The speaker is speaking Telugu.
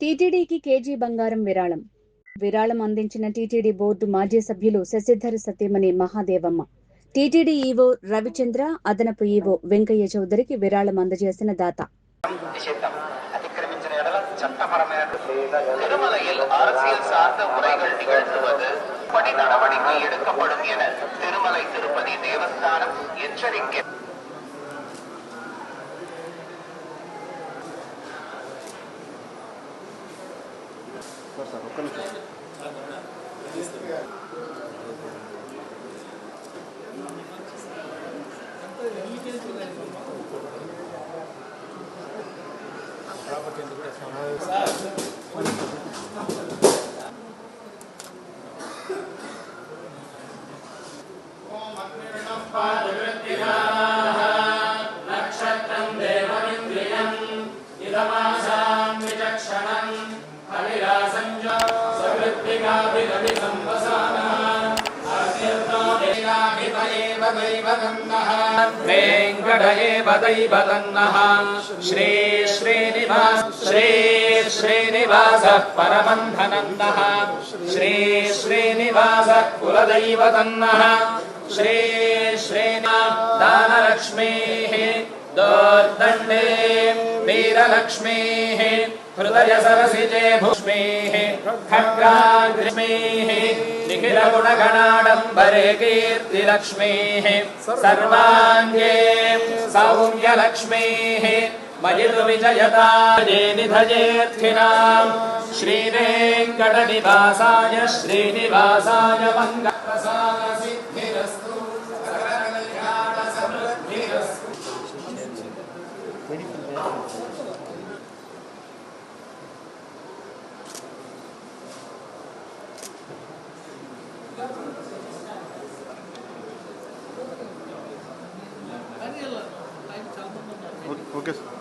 టీటీడీకి కేజీ బంగారం విరాళం. విరాళం అందించిన టీటీడీ బోర్డు మాజీ సభ్యులు శశిధర్ సతీమణి మహాదేవమ్మ. టీటీడీ ఈవో రవిచంద్ర, అదనపు ఈవో వెంకయ్య చౌదరికి విరాళం అందజేసిన దాత. திருமலையில் அரசியல் சார்ந்த உரைகள் நிகழ்த்துவது படி நடவடிக்கை எடுக்கப்படும் என திருமலை திருப்பதி தேவஸ்தானம் எச்சரிக்கை. నక్షత్రం దేవమింద్రియం ఇదమాసాం విచక్షణం హరిరాసంజో సవృత్తికాభిరవి సంవసానః ఆర్తిర్నోదేయాభితయేవ దైవతన్నః వెంకటయేవ దైవతన్నః శ్రీ శ్రీనివాసః పరమంధనన్నః శ్రీ శ్రీనివాసః కులదైవతన్నః శ్రీ దానలక్ష్మీః దోర్దండే వీరలక్ష్మీః హృదయ సరసిజే భూష్మీః ఖడ్గాగ్రమీః నిఖిల గుణగణాడంబరే కీర్తిలక్ష్మీః సర్వాంగే సౌమ్యలక్ష్మీః మయితు విజయతాయే నిధయేర్థినాం శ్రీవేంకటనివాసాయ శ్రీనివాసాయ మంగళప్రసాద సిద్ధిరస్తు సకల కళ్యాణ సమృద్ధిరస్తు. Okay sir.